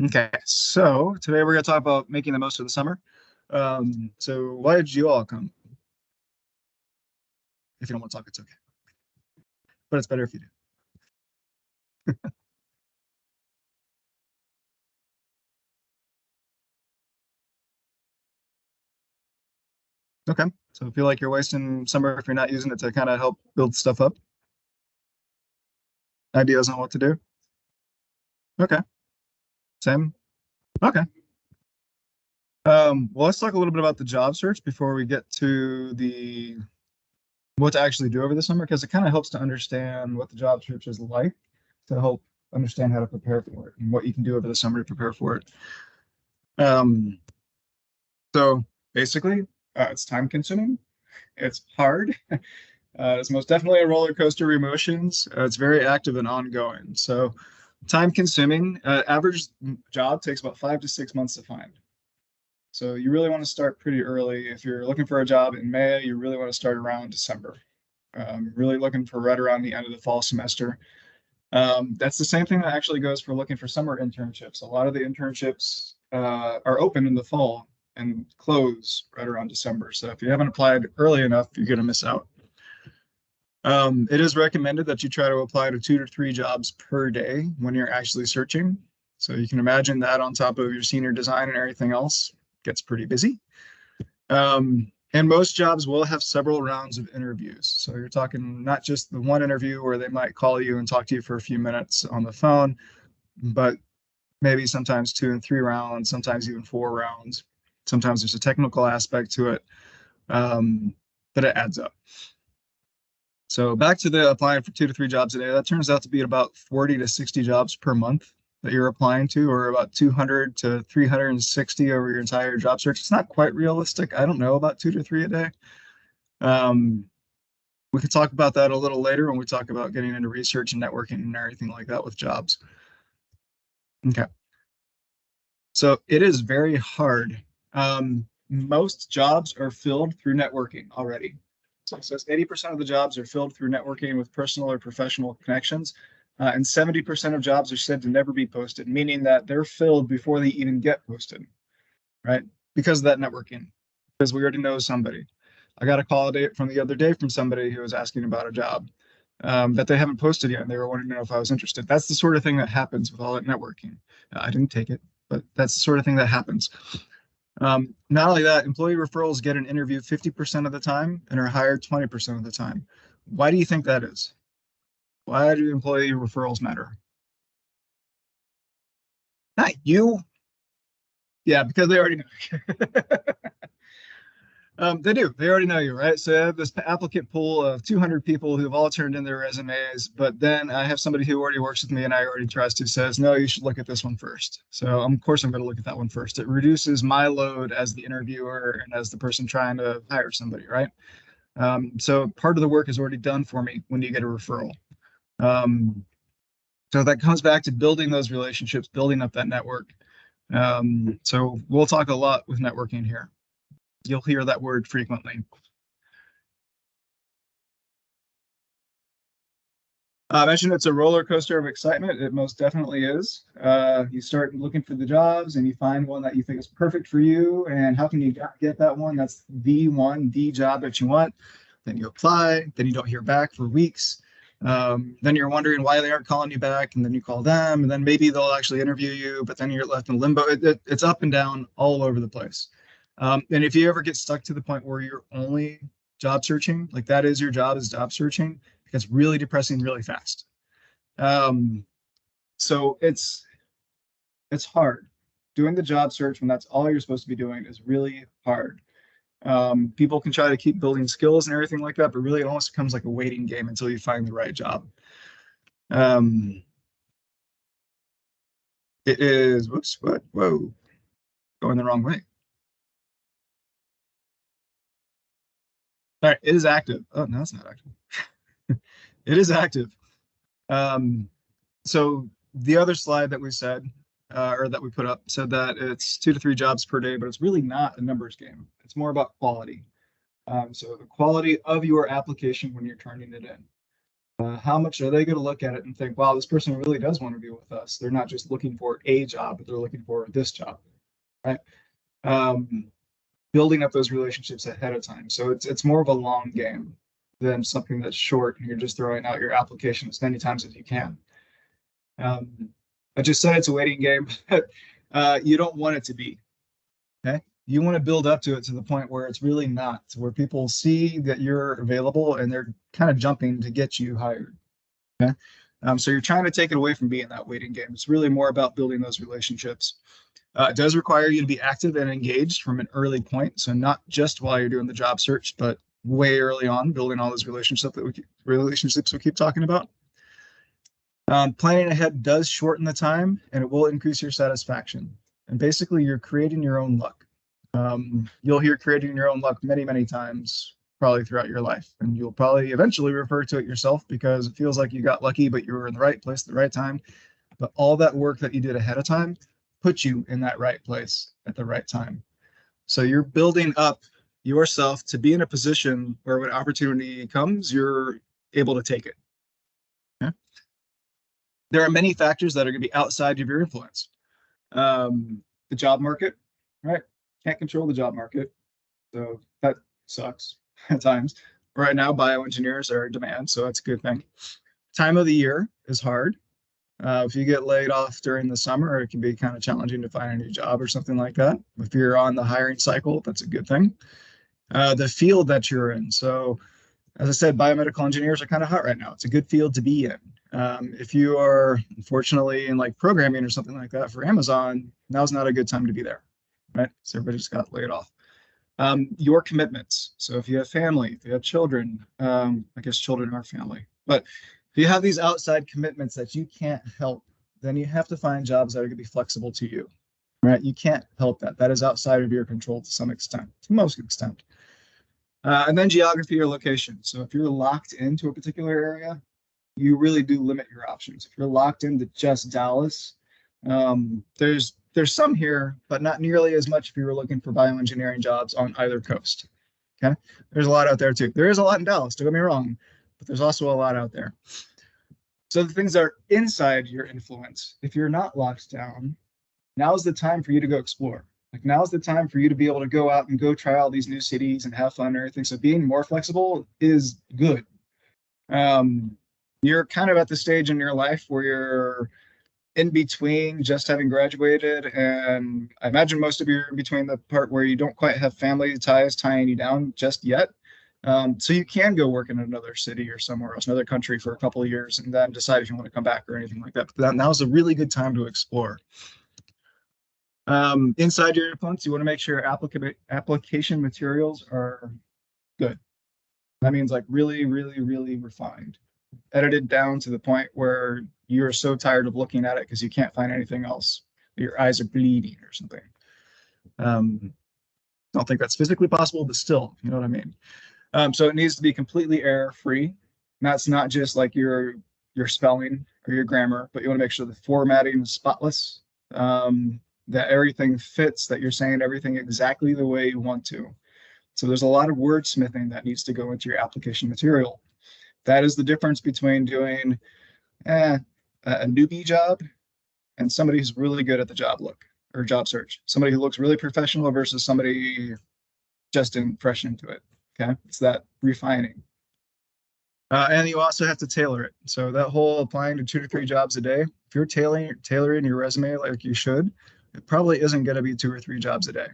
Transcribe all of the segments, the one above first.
Okay, so today we're going to talk about making the most of the summer. So why did you all come? If you don't want to talk, it's okay, but it's better if you do. Okay, so feel like you're wasting summer if you're not using it to kind of help build stuff up, ideas on what to do. Okay, same. Okay. Well, let's talk a little bit about the job search before we get to the what to actually do over the summer, because it kind of helps to understand what the job search is like to help understand how to prepare for it and what you can do over the summer to prepare for it. Um, So basically, it's time consuming. It's hard. It's most definitely a roller coaster of emotions. It's very active and ongoing. So time consuming. Average job takes about 5 to 6 months to find. So you really want to start pretty early. If you're looking for a job in May, you really want to start around December. Really looking for right around the end of the fall semester. That's the same thing that actually goes for looking for summer internships. A lot of the internships are open in the fall and close right around December. So if you haven't applied early enough, you're going to miss out. It is recommended that you try to apply to 2 to 3 jobs per day when you're actually searching. So you can imagine that on top of your senior design and everything else gets pretty busy. And most jobs will have several rounds of interviews. So you're talking not just the one interview where they might call you and talk to you for a few minutes on the phone, but maybe sometimes 2 and 3 rounds, sometimes even 4 rounds. Sometimes there's a technical aspect to it, but it adds up. So back to the applying for 2 to 3 jobs a day, that turns out to be about 40 to 60 jobs per month that you're applying to, or about 200 to 360 over your entire job search. It's not quite realistic. I don't know about 2 to 3 a day. Um, we could talk about that a little later when we talk about getting into research and networking and everything like that with jobs. Okay. So it is very hard. Most jobs are filled through networking already. So it says 80% of the jobs are filled through networking with personal or professional connections. And 70% of jobs are said to never be posted, meaning that they're filled before they even get posted, right? Because of that networking, because we already know somebody. I got a call from the other day from somebody who was asking about a job that they haven't posted yet, and they were wanting to know if I was interested. That's the sort of thing that happens with all that networking. I didn't take it, but that's the sort of thing that happens. Not only that, employee referrals get an interview 50% of the time and are hired 20% of the time. Why do you think that is? Why do employee referrals matter? Not you. Yeah, because they already know. They do. They already know you, right? So I have this applicant pool of 200 people who've all turned in their resumes, but then I have somebody who already works with me and I already trust who says, no, you should look at this one first. So of course I'm going to look at that one first. It reduces my load as the interviewer and as the person trying to hire somebody, right? So part of the work is already done for me when you get a referral. Um, so that comes back to building those relationships, building up that network. So we'll talk a lot with networking here. You'll hear that word frequently. I mentioned it's a roller coaster of excitement. It most definitely is. You start looking for the jobs and you find one that you think is perfect for you. And how can you get that one? That's the job that you want. Then you apply, then you don't hear back for weeks. Then you're wondering why they aren't calling you back, and then you call them, and then maybe they'll actually interview you, but then you're left in limbo. It's up and down all over the place. And if you ever get stuck to the point where you're only job searching, like that is your job is job searching, it gets really depressing really fast. Um, so it's hard. Doing the job search when that's all you're supposed to be doing is really hard. People can try to keep building skills and everything like that, but really it almost becomes like a waiting game until you find the right job. Um, it is, whoops, what? Whoa, going the wrong way. All right, it is active. Oh, no, it's not active. It is active. Um, so the other slide that we said, or that we put up, said that it's 2 to 3 jobs per day, but it's really not a numbers game. It's more about quality. So the quality of your application when you're turning it in. How much are they going to look at it and think, wow, this person really does want to be with us? They're not just looking for a job, but they're looking for this job, right? Um, Building up those relationships ahead of time. So it's more of a long game than something that's short and you're just throwing out your application as many times as you can. Um, I just said it's a waiting game, but you don't want it to be. Okay. You want to build up to it to the point where it's really not, where people see that you're available and they're kind of jumping to get you hired. Okay. So you're trying to take it away from being that waiting game. It's really more about building those relationships. It does require you to be active and engaged from an early point. So not just while you're doing the job search, but way early on, building all those relationships we keep talking about. Planning ahead does shorten the time and it will increase your satisfaction. And basically, you're creating your own luck. You'll hear creating your own luck many, many times, probably throughout your life. And you'll probably eventually refer to it yourself because it feels like you got lucky, but you were in the right place at the right time. But all that work that you did ahead of time put you in that right place at the right time. So you're building up yourself to be in a position where when opportunity comes, you're able to take it. Okay? There are many factors that are going to be outside of your influence. The job market, right? Can't control the job market. So that sucks at times. Right now, bioengineers are in demand, so that's a good thing. Time of the year is hard. If you get laid off during the summer, it can be kind of challenging to find a new job or something like that. If you're on the hiring cycle, that's a good thing. The field that you're in. So, as I said, biomedical engineers are kind of hot right now. It's a good field to be in. If you are unfortunately in like programming or something like that for Amazon, now's not a good time to be there, right? So everybody just got laid off. Your commitments. So if you have family, if you have children, I guess children are family, but if you have these outside commitments that you can't help, then you have to find jobs that are going to be flexible to you, right? You can't help that. That is outside of your control to some extent, to most extent. And then geography or location. So if you're locked into a particular area, you really do limit your options. If you're locked into just Dallas, there's some here, but not nearly as much if you were looking for bioengineering jobs on either coast. Okay, there's a lot out there too. There is a lot in Dallas, don't get me wrong, but there's also a lot out there. So the things that are inside your influence, if you're not locked down, now's the time for you to go explore. Like now's the time for you to be able to go out and go try all these new cities and have fun and everything. So being more flexible is good. You're kind of at the stage in your life where you're in between just having graduated, and I imagine most of you are in between the part where you don't quite have family ties tying you down just yet. So you can go work in another city or somewhere else, another country for a couple of years, and then decide if you want to come back or anything like that. But now's a really good time to explore. Inside your influence, you want to make sure application materials are good. That means like really, really, really refined, edited down to the point where you're so tired of looking at it because you can't find anything else. Your eyes are bleeding or something. Don't think that's physically possible, but still, you know what I mean? So it needs to be completely error-free. That's not just like your spelling or your grammar, but you want to make sure the formatting is spotless, that everything fits, that you're saying everything exactly the way you want to. So there's a lot of wordsmithing that needs to go into your application material. That is the difference between doing a newbie job and somebody who's really good at the job look or job search. Somebody who looks really professional versus somebody just fresh into it. Okay, it's that refining. And you also have to tailor it. So that whole applying to 2 to 3 jobs a day, if you're tailoring your resume like you should, it probably isn't going to be 2 or 3 jobs a day.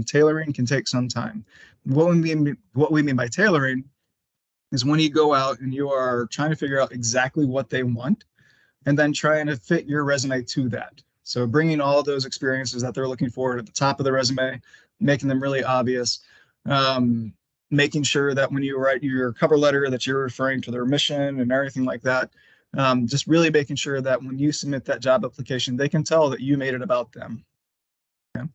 Tailoring can take some time. What we mean by tailoring is when you go out and you are trying to figure out exactly what they want and then trying to fit your resume to that. So bringing all those experiences that they're looking for at the top of the resume, making them really obvious, making sure that when you write your cover letter that you're referring to their mission and everything like that. Just really making sure that when you submit that job application, they can tell that you made it about them. Okay?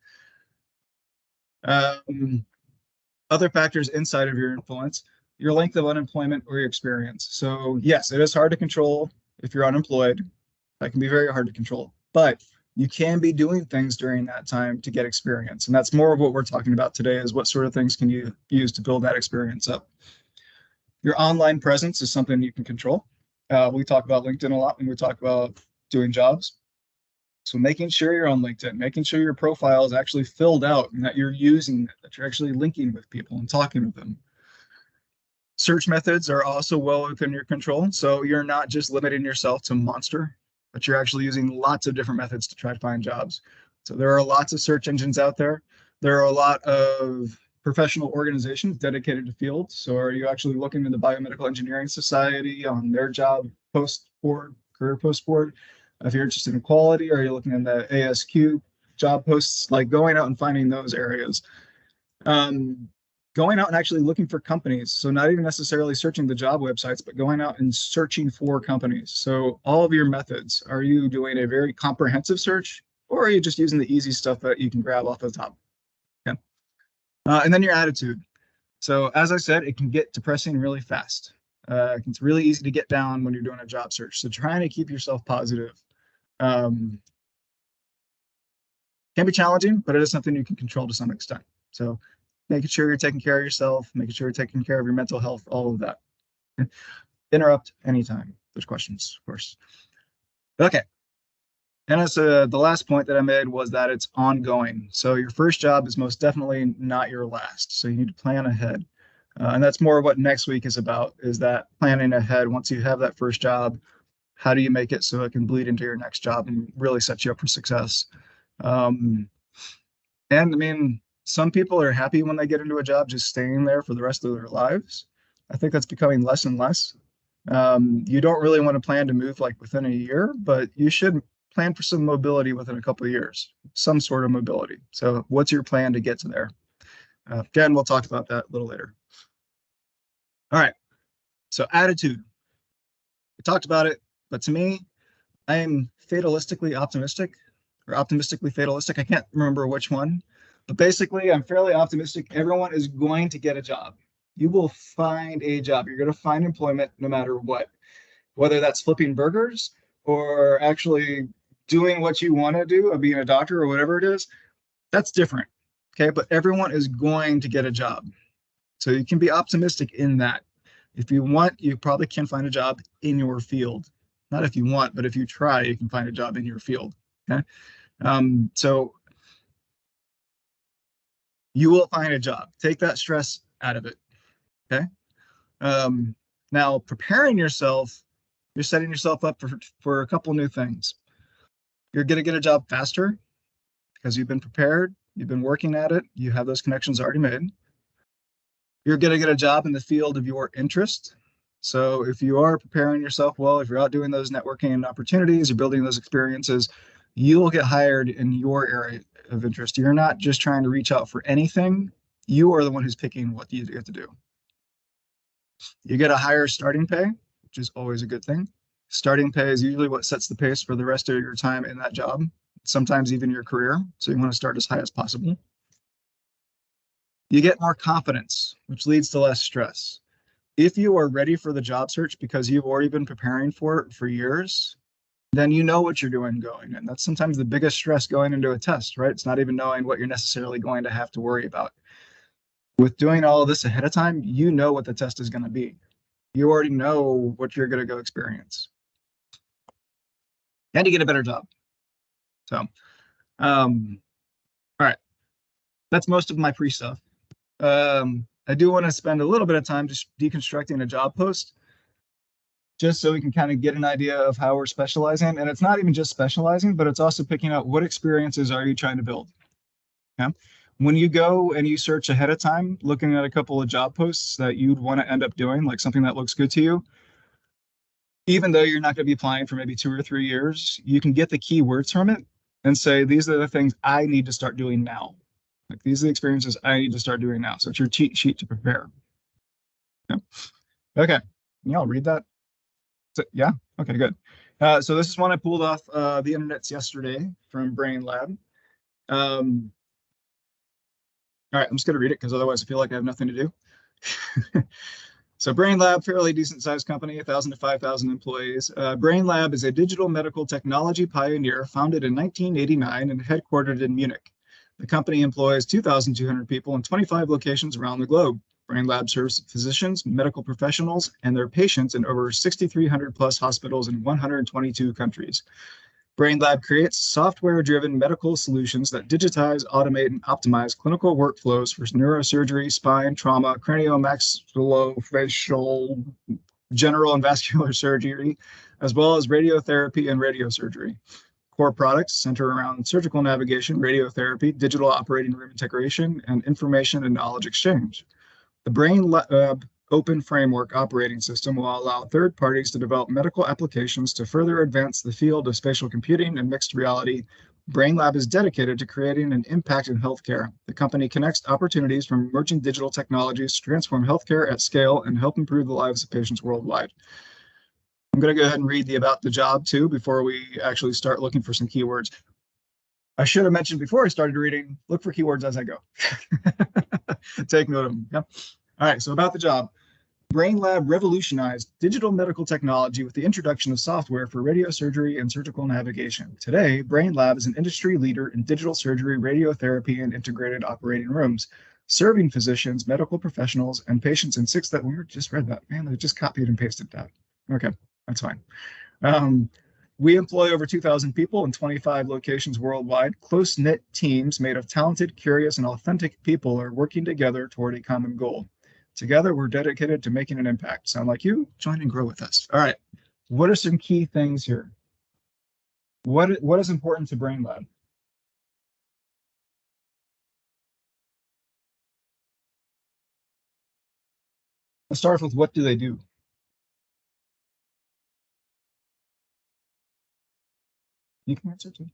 Other factors inside of your influence, your length of unemployment or your experience. So yes, it is hard to control if you're unemployed. That can be very hard to control, but you can be doing things during that time to get experience. And that's more of what we're talking about today is what sort of things can you use to build that experience up. Your online presence is something you can control. We talk about LinkedIn a lot when we talk about doing jobs. So making sure you're on LinkedIn, making sure your profile is actually filled out and that you're using it, that you're actually linking with people and talking with them. Search methods are also well within your control. So you're not just limiting yourself to Monster, but you're actually using lots of different methods to try to find jobs. So there are lots of search engines out there. There are a lot of professional organizations dedicated to fields. So are you actually looking in the Biomedical Engineering Society on their job post board, career post board? If you're interested in quality, are you looking in the ASQ job posts, like going out and finding those areas? Um, Going out and actually looking for companies. So not even necessarily searching the job websites, but going out and searching for companies. So all of your methods, are you doing a very comprehensive search or are you just using the easy stuff that you can grab off the top? Okay. And then your attitude. So as I said, it can get depressing really fast. It's really easy to get down when you're doing a job search. So trying to keep yourself positive um, can be challenging, but it is something you can control to some extent. So making sure you're taking care of yourself, making sure you're taking care of your mental health, all of that. Interrupt anytime there's questions, of course. Okay. And as the last point that I made was that it's ongoing. So your first job is most definitely not your last. So you need to plan ahead. And that's more what next week is about, is that planning ahead. Once you have that first job, how do you make it so it can bleed into your next job and really set you up for success? Um, and I mean, some people are happy when they get into a job just staying there for the rest of their lives. I think that's becoming less and less. You don't really want to plan to move like within a year, but you should plan for some mobility within a couple of years, some sort of mobility. So what's your plan to get to there? Again, we'll talk about that a little later. All right. So attitude. We talked about it, but to me, I am fatalistically optimistic or optimistically fatalistic. I can't remember which one, but basically, I'm fairly optimistic. Everyone is going to get a job. You will find a job. You're going to find employment no matter what, whether that's flipping burgers or actually doing what you want to do, or being a doctor or whatever it is. That's different. Okay. But everyone is going to get a job. So you can be optimistic in that. If you want, you probably can find a job in your field. Not if you want, but if you try, you can find a job in your field. Okay. So you will find a job. Take that stress out of it. Okay. Now, preparing yourself, you're setting yourself up for a couple new things. You're going to get a job faster because you've been prepared, you've been working at it, you have those connections already made. You're going to get a job in the field of your interest. So if you are preparing yourself well, if you're out doing those networking opportunities, you're building those experiences, you will get hired in your area of interest. You're not just trying to reach out for anything. You are the one who's picking what you get to do. You get a higher starting pay, which is always a good thing. Starting pay is usually what sets the pace for the rest of your time in that job, sometimes even your career. So you want to start as high as possible. You get more confidence, which leads to less stress. If you are ready for the job search because you've already been preparing for it for years, then you know what you're doing going. And that's sometimes the biggest stress going into a test, right? It's not even knowing what you're necessarily going to have to worry about. With doing all of this ahead of time, you know what the test is going to be. You already know what you're going to go experience. And you get a better job. So, all right. That's most of my pre stuff. I do want to spend a little bit of time just deconstructing a job post, just so we can kind of get an idea of how we're specializing. And it's not even just specializing, but it's also picking out what experiences are you trying to build. Okay? When you go and you search ahead of time, looking at a couple of job posts that you'd want to end up doing, like something that looks good to you, even though you're not going to be applying for maybe 2 or 3 years, you can get the keywords from it and say, these are the things I need to start doing now. Like these are the experiences I need to start doing now. So it's your cheat sheet to prepare. Yeah. Okay. Can y'all read that? Yeah. Okay, good. So this is one I pulled off the internets yesterday from Brain Lab. All right, I'm just going to read it because otherwise I feel like I have nothing to do. So Brain Lab, fairly decent sized company, 1,000 to 5,000 employees. Brain Lab is a digital medical technology pioneer founded in 1989 and headquartered in Munich. The company employs 2,200 people in 25 locations around the globe. Brain Lab serves physicians, medical professionals, and their patients in over 6,300 plus hospitals in 122 countries. Brain Lab creates software-driven medical solutions that digitize, automate, and optimize clinical workflows for neurosurgery, spine, trauma, craniomaxillofacial, general and vascular surgery, as well as radiotherapy and radiosurgery. Core products center around surgical navigation, radiotherapy, digital operating room integration, and information and knowledge exchange. The Brain Lab Open Framework operating system will allow third parties to develop medical applications to further advance the field of spatial computing and mixed reality. Brain Lab is dedicated to creating an impact in healthcare. The company connects opportunities from emerging digital technologies to transform healthcare at scale and help improve the lives of patients worldwide. I'm going to go ahead and read the about the job too before we actually start looking for some keywords. I should have mentioned before I started reading, look for keywords as I go. Take note of them. Yep. All right, so about the job. Brain Lab revolutionized digital medical technology with the introduction of software for radiosurgery and surgical navigation. Today, Brain Lab is an industry leader in digital surgery, radiotherapy, and integrated operating rooms, serving physicians, medical professionals, and patients in we just read that. Man, I just copied and pasted that. Okay, that's fine. We employ over 2,000 people in 25 locations worldwide. Close-knit teams made of talented, curious, and authentic people are working together toward a common goal. Together, we're dedicated to making an impact. Sound like you? Join and grow with us. All right. What are some key things here? What is important to Brain Lab? Let's start with what do they do? You can answer too.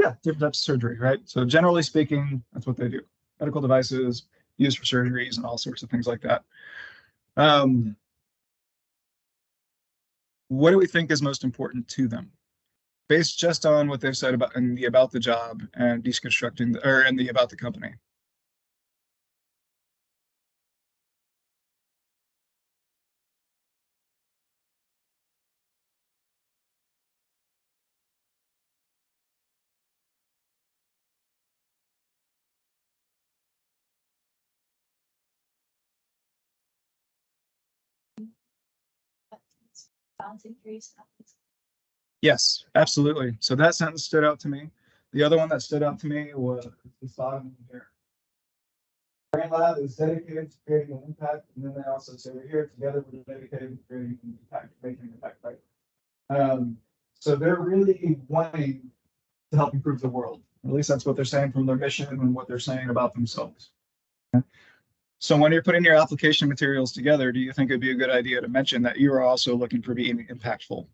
Yeah, different types of surgery, right? So generally speaking, that's what they do. Medical devices used for surgeries and all sorts of things like that. What do we think is most important to them? Based just on what they've said about the job and deconstructing and the about the company. Yes, absolutely. So that sentence stood out to me. The other one that stood out to me was this bottom here. Brain Lab is dedicated to creating an impact, and then they also say we're here together. We're dedicated to creating an impact, making an impact, right? So they're really wanting to help improve the world. At least that's what they're saying from their mission and what they're saying about themselves. So when you're putting your application materials together, do you think it'd be a good idea to mention that you are also looking for being impactful?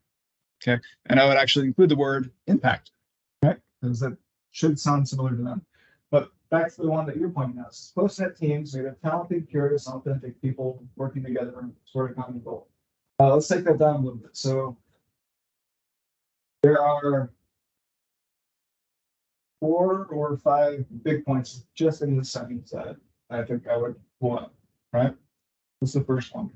Okay, and I would actually include the word impact, right? Because that should sound similar to them. But back to the one that you're pointing out, close-knit teams made of talented, curious, authentic people working together toward a common goal. Let's take that down a little bit. So there are 4 or 5 big points just in this sentence that I think I would pull up, right? What's the first one?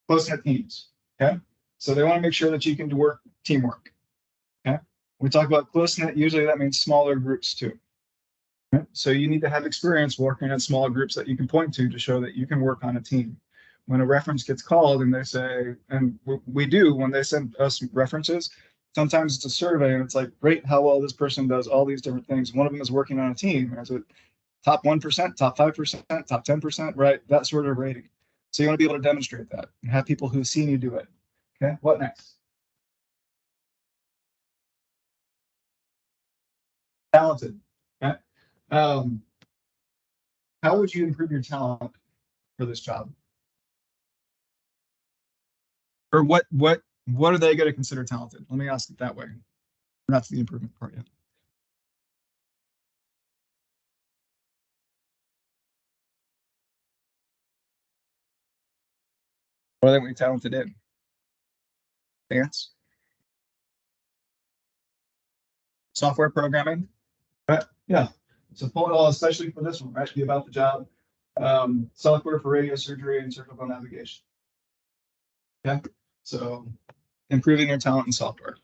Close-knit teams, okay? So they want to make sure that you can work teamwork, okay? When we talk about close-knit, usually that means smaller groups too. Okay? So you need to have experience working in small groups that you can point to show that you can work on a team. When a reference gets called and they say, and we do when they send us references, sometimes it's a survey and it's like, great, how well this person does all these different things. One of them is working on a team. Is it top 1%, top 5%, top 10%, right? That sort of rating. So you want to be able to demonstrate that and have people who've seen you do it. Okay, what next? Talented. Okay. How would you improve your talent for this job? Or what are they going to consider talented? Let me ask it that way. Not the improvement part yet. What are they talented in? Dance? Software programming? Yeah. So well, especially for this one, right? Be about the job. Software for radiosurgery and surgical navigation. Okay. So improving your talent in software.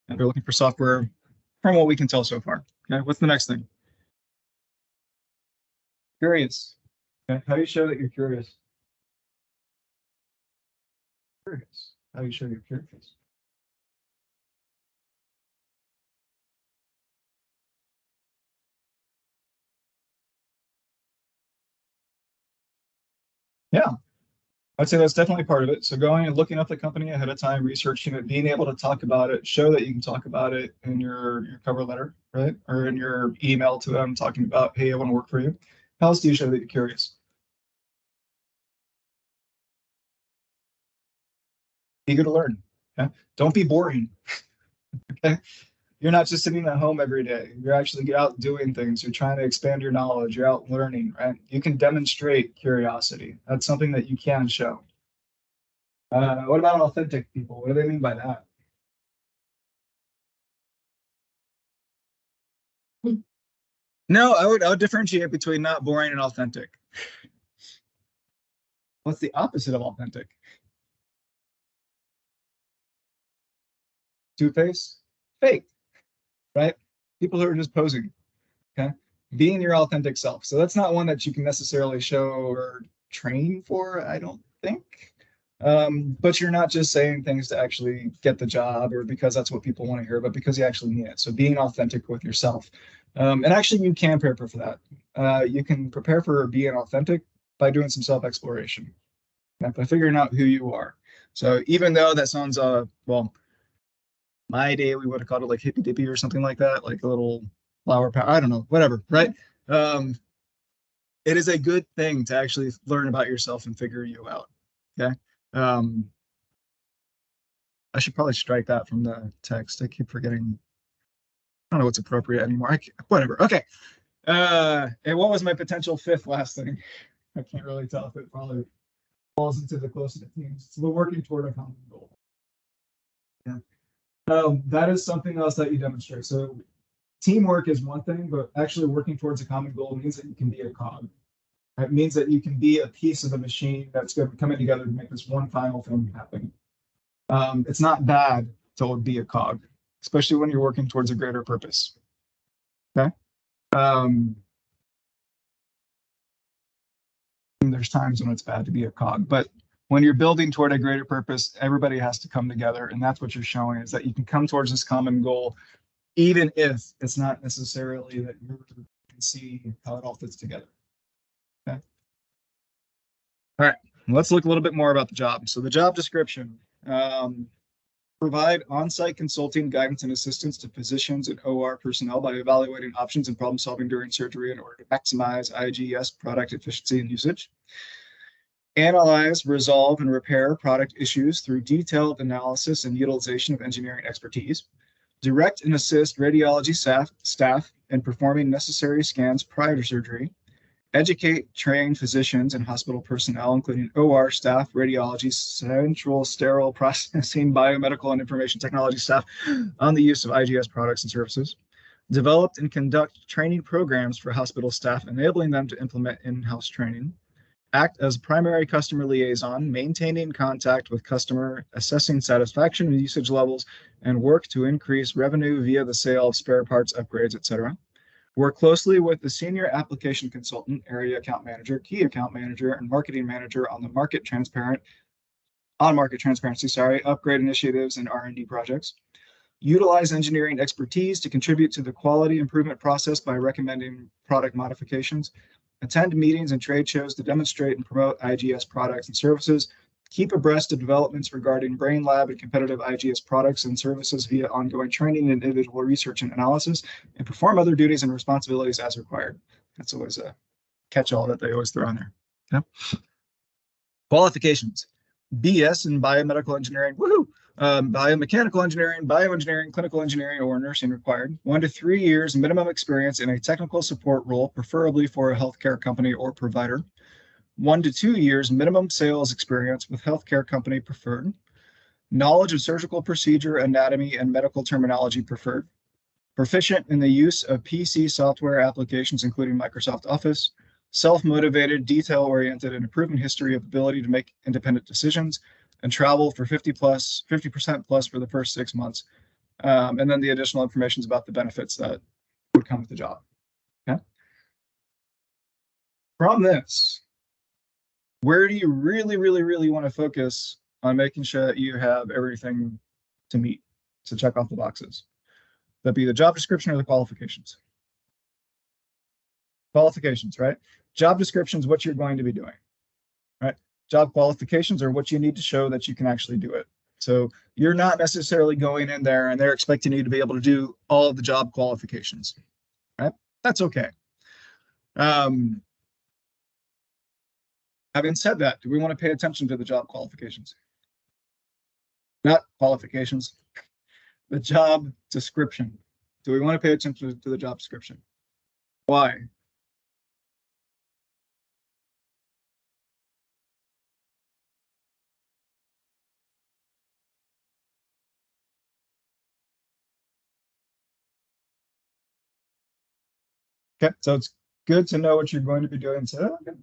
And we're looking for software from what we can tell so far. Okay. What's the next thing? Curious. Okay. How do you show that you're curious? Curious. How do you show you're curious? Yeah. I'd say that's definitely part of it. So going and looking up the company ahead of time, researching it, being able to talk about it, show that you can talk about it in your cover letter, right? Or in your email to them talking about, hey, I want to work for you. How else do you show that you're curious? Eager to learn. Yeah. Don't be boring. Okay. You're not just sitting at home every day. You're actually out doing things. You're trying to expand your knowledge. You're out learning, right? You can demonstrate curiosity. That's something that you can show. What about authentic people? What do they mean by that? No, I would differentiate between not boring and authentic. What's the opposite of authentic? Two-face? Fake, right? People who are just posing, okay? Being your authentic self. So that's not one that you can necessarily show or train for, I don't think. But you're not just saying things to actually get the job or because that's what people want to hear, but because you actually mean it. So being authentic with yourself. And actually, you can prepare for that. You can prepare for being authentic by doing some self-exploration, okay? By figuring out who you are. So even though that sounds, well, my day we would have called it like hippy dippy or something like that, like a little flower power. I don't know, whatever, right? Um, it is a good thing to actually learn about yourself and figure you out. Okay. Um, I should probably strike that from the text. I keep forgetting. I don't know what's appropriate anymore. Whatever. Okay. And what was my potential fifth last thing? I can't really tell if it probably falls into the close knit teams. So we're working toward a common goal. Yeah. That is something else that you demonstrate. So teamwork is one thing, but actually working towards a common goal means that you can be a cog. It means that you can be a piece of the machine that's going to be coming together to make this one final thing happen. It's not bad to be a cog, especially when you're working towards a greater purpose. Okay. Um, there's times when it's bad to be a cog, but when you're building toward a greater purpose, everybody has to come together, and that's what you're showing is that you can come towards this common goal, even if it's not necessarily that you can see how it all fits together. Okay. All right, let's look a little bit more about the job. So the job description, provide on-site consulting, guidance, and assistance to physicians and OR personnel by evaluating options and problem solving during surgery in order to maximize IGS product efficiency and usage. Analyze, resolve, and repair product issues through detailed analysis and utilization of engineering expertise. Direct and assist radiology staff in performing necessary scans prior to surgery. Educate, train physicians and hospital personnel, including OR staff, radiology, central sterile processing, biomedical, and information technology staff, on the use of IGS products and services. Developed and conduct training programs for hospital staff, enabling them to implement in-house training. Act as primary customer liaison, maintaining contact with customer, assessing satisfaction and usage levels, and work to increase revenue via the sale of spare parts, upgrades, etc. Work closely with the senior application consultant, area account manager, key account manager, and marketing manager on the market transparency, upgrade initiatives and R&D projects. Utilize engineering expertise to contribute to the quality improvement process by recommending product modifications. Attend meetings and trade shows to demonstrate and promote IGS products and services. Keep abreast of developments regarding brain lab and competitive IGS products and services via ongoing training and individual research and analysis, and perform other duties and responsibilities as required. That's always a catch-all that they always throw in there. Okay. Qualifications. BS in biomedical engineering, woohoo! Biomechanical engineering, bioengineering, clinical engineering, or nursing required. 1 to 3 years minimum experience in a technical support role, preferably for a healthcare company or provider. 1 to 2 years minimum sales experience with healthcare company preferred. Knowledge of surgical procedure, anatomy, and medical terminology preferred. proficient in the use of PC software applications, including Microsoft Office, self-motivated, detail-oriented, and a proven history of ability to make independent decisions, and travel for 50% plus for the first 6 months. And then the additional information is about the benefits that would come with the job. Okay. From this, where do you really want to focus on making sure that you have everything to meet, to check off the boxes? That'd be the job description or the qualifications. Qualifications, right? Job description is what you're going to be doing, right? Job qualifications are what you need to show that you can actually do it. So you're not necessarily going in there and they're expecting you to be able to do all of the job qualifications, right? That's okay. Having said that, do we want to pay attention to the job qualifications? Not qualifications, the job description. Do we want to pay attention to the job description? Why? Okay, so it's good to know what you're going to be doing. So, okay.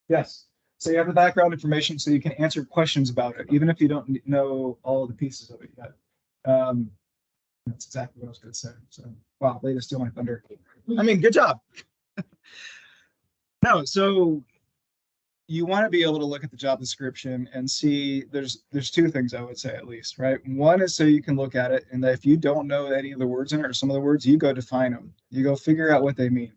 Yes. So you have the background information so you can answer questions about it, even if you don't know all the pieces of it yet. That's exactly what I was going to say. So, wow, way to steal my thunder. I mean, good job. No, so you want to be able to look at the job description and see there's two things I would say at least, right? One is so you can look at it, and that if you don't know any of the words in it or some of the words, you go define them. You go figure out what they mean.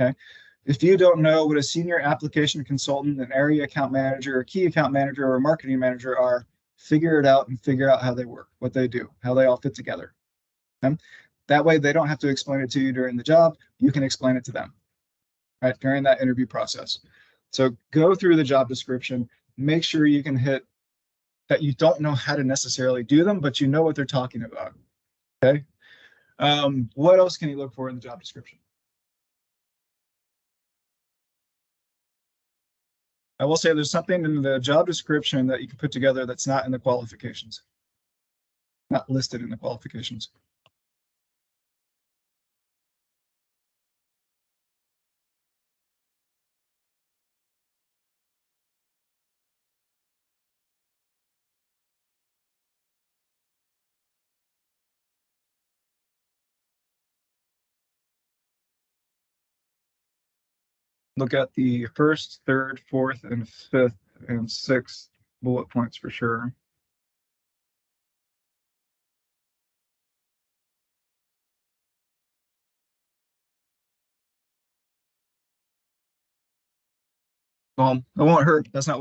Okay. If you don't know what a senior application consultant, an area account manager, a key account manager, or a marketing manager are, figure it out and figure out how they work, what they do, how they all fit together. Okay? That way they don't have to explain it to you during the job. You can explain it to them, right, during that interview process. So go through the job description, make sure you can hit that you don't know how to necessarily do them, but you know what they're talking about. Okay. What else can you look for in the job description? I will say there's something in the job description that you can put together that's not in the qualifications, not listed in the qualifications. Look at the first, third, fourth, and fifth, and sixth bullet points for sure. It won't hurt. That's not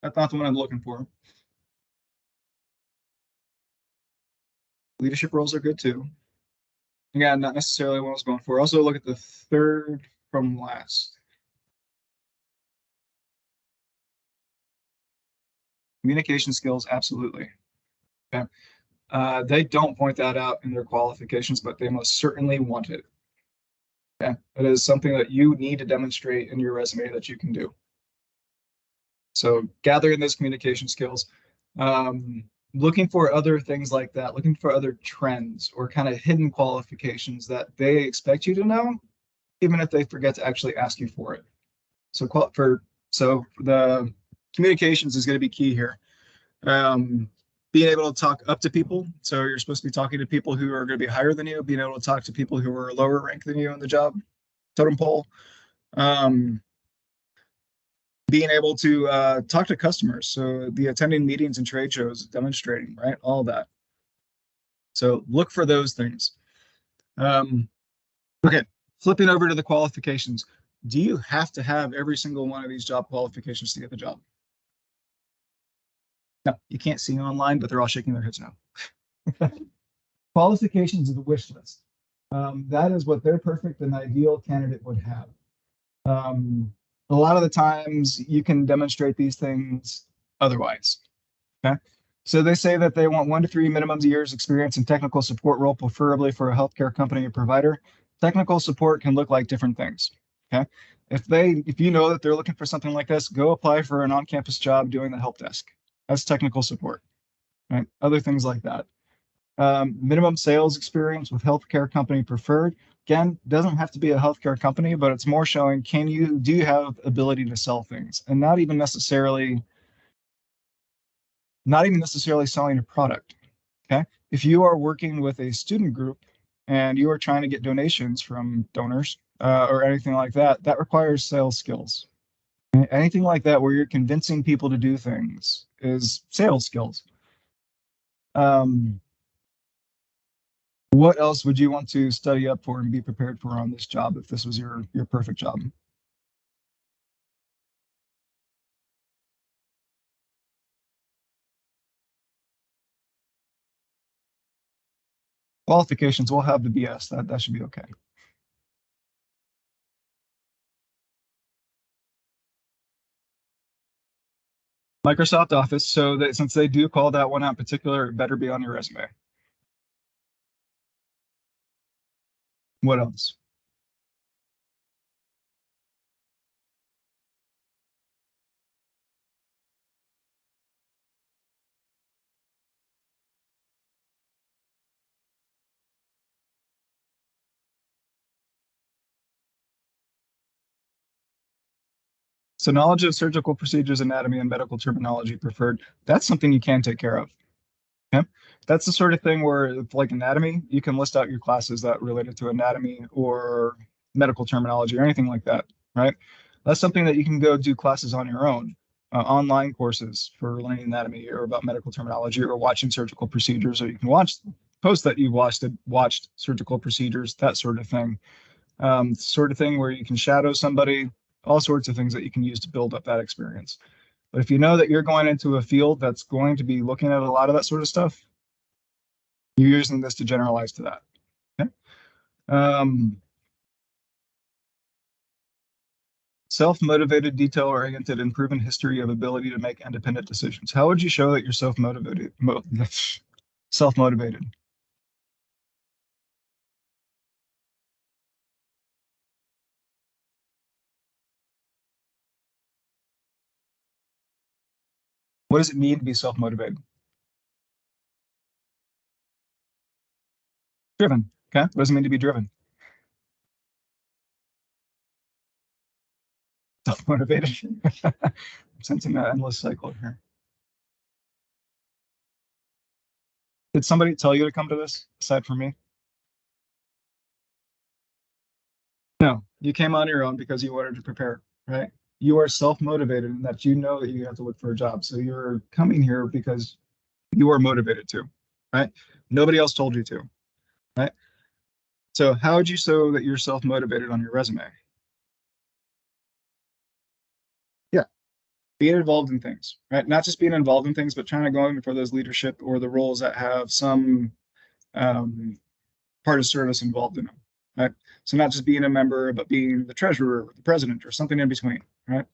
that's not the one I'm looking for. Leadership roles are good too. Again, not necessarily what I was going for. Also look at the third from last. Communication skills, absolutely. Okay. They don't point that out in their qualifications, but they most certainly want it. Okay. It is something that you need to demonstrate in your resume that you can do. So gathering those communication skills, looking for other things like that, looking for other trends or kind of hidden qualifications that they expect you to know, even if they forget to actually ask you for it. So the communications is going to be key here. Being able to talk up to people. So you're supposed to be talking to people who are going to be higher than you, being able to talk to people who are lower ranked than you on the job totem pole. Being able to talk to customers. So the attending meetings and trade shows, demonstrating, right? All of that. So look for those things. Okay, flipping over to the qualifications. Do you have to have every single one of these job qualifications to get the job? No, you can't see online, but they're all shaking their heads now. Qualifications is the wish list. That is what their perfect and ideal candidate would have. A lot of the times you can demonstrate these things otherwise. Okay. So they say that they want 1 to 3 minimums a year's experience in technical support role, preferably for a healthcare company or provider. Technical support can look like different things. Okay. If you know that they're looking for something like this, go apply for an on-campus job doing the help desk. That's technical support, right? Other things like that. Minimum sales experience with healthcare company preferred. Again, doesn't have to be a healthcare company, but it's more showing do you have ability to sell things, and not even necessarily selling a product. Okay. If you are working with a student group and you are trying to get donations from donors or anything like that, that requires sales skills. Anything like that where you're convincing people to do things is sales skills. What else would you want to study up for and be prepared for on this job if this was your perfect job? Qualifications, we'll have the BS. That should be okay. Microsoft Office, so that since they do call that one out in particular, it better be on your resume. What else? So knowledge of surgical procedures, anatomy, and medical terminology preferred. That's something you can take care of. Okay. That's the sort of thing where, like anatomy, you can list out your classes that related to anatomy or medical terminology or anything like that, right? That's something that you can go do classes on your own, online courses for learning anatomy or about medical terminology or watching surgical procedures, or you can watch posts that you've watched surgical procedures, that sort of thing. Sort of thing where you can shadow somebody, all sorts of things that you can use to build up that experience. But if you know that you're going into a field that's going to be looking at a lot of that sort of stuff, you're using this to generalize to that. Okay. Um, Self-motivated, detail-oriented, and proven history of ability to make independent decisions. How would you show that you're self-motivated? What does it mean to be self-motivated? Driven. Okay. What does it mean to be driven? Self-motivated. I'm sensing an endless cycle here. Did somebody tell you to come to this aside from me? No, you came on your own because you wanted to prepare, right? You are self-motivated in that you know that you have to look for a job. So you're coming here because you are motivated to, right? Nobody else told you to, right? So how would you show that you're self-motivated on your resume? Yeah, being involved in things, right? Not just being involved in things, but trying to go in for those leadership or the roles that have some um, part of service involved in them, right? So not just being a member, but being the treasurer, or the president, or something in between, right?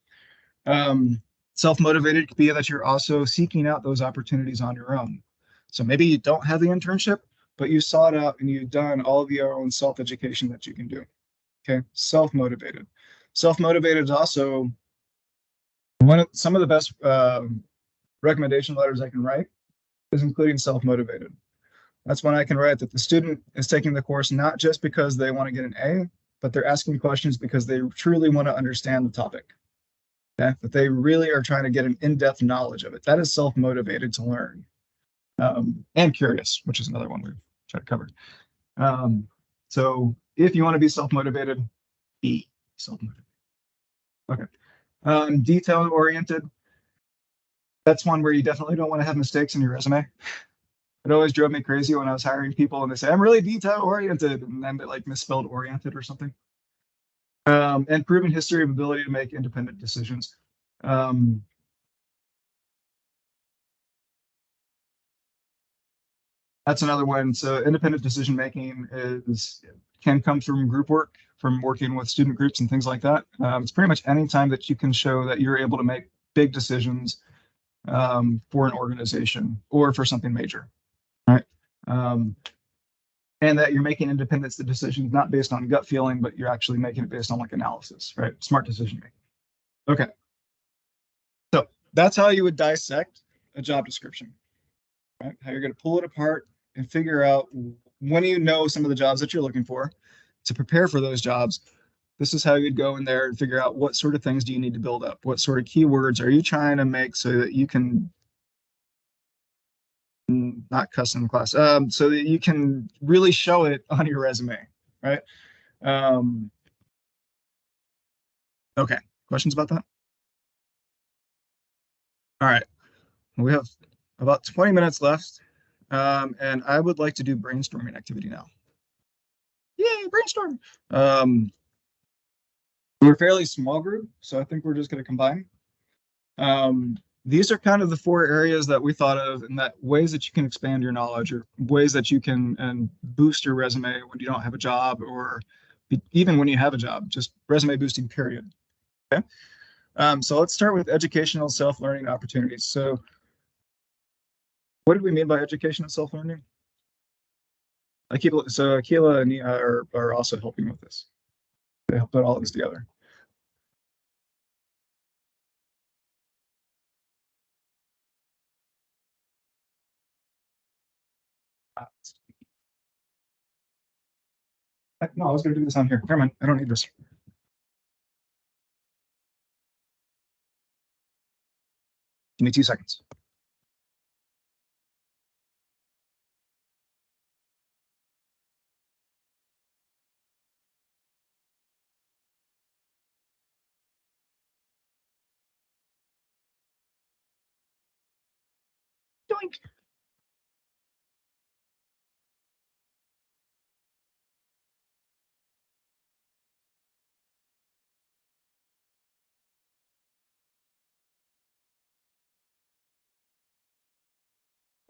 Um, Self-motivated could be that you're also seeking out those opportunities on your own. So maybe you don't have the internship, but you sought out and you've done all of your own self-education that you can do. Okay, self-motivated. Self-motivated is also some of the best recommendation letters I can write is including self-motivated. That's when I can write that the student is taking the course not just because they want to get an A, but they're asking questions because they truly want to understand the topic. Okay? That they really are trying to get an in-depth knowledge of it. That is self-motivated to learn. And curious, which is another one we've tried to cover. Um, so if you want to be self-motivated, be self-motivated. Okay. Detail-oriented. That's one where you definitely don't want to have mistakes in your resume. It always drove me crazy when I was hiring people and they say, I'm really detail-oriented, and then they like misspelled oriented or something. And proven history of ability to make independent decisions. Um, That's another one. So independent decision making is can come from group work, from working with student groups and things like that. It's pretty much any time that you can show that you're able to make big decisions for an organization or for something major, right? Um, and that you're making independent decisions, not based on gut feeling, but you're actually making it based on like analysis, right? Smart decision making. Okay. So that's how you would dissect a job description, right? How you're going to pull it apart and figure out when you know some of the jobs that you're looking for to prepare for those jobs. This is how you'd go in there and figure out what sort of things do you need to build up? What sort of keywords are you trying to make so that you can not custom class, so that you can really show it on your resume, right? Um, okay. Questions about that? All right. We have about 20 minutes left, and I would like to do brainstorming activity now. Yay, brainstorm. We're a fairly small group, so I think we're just going to combine. These are kind of the four areas that we thought of, and that ways that you can expand your knowledge, or ways that you can and boost your resume when you don't have a job, or even when you have a job, just resume boosting, period. Okay. So let's start with educational self-learning opportunities. So what do we mean by educational self-learning? Akila and Nia are also helping with this. They help put all of this together. No, I was going to do this on here. Never mind. I don't need this. Give me 2 seconds. Doink.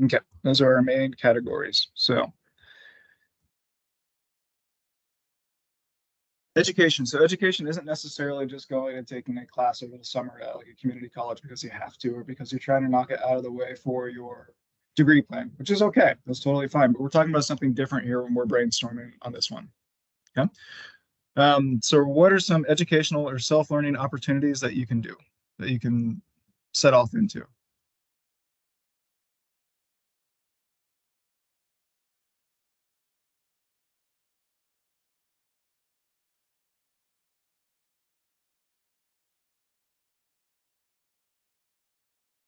Okay, those are our main categories. So education. So education isn't necessarily just going and taking a class over the summer at like a community college because you have to, or because you're trying to knock it out of the way for your degree plan, which is okay. That's totally fine. But we're talking about something different here when we're brainstorming on this one. Okay. So what are some educational or self-learning opportunities that you can do, that you can set off into?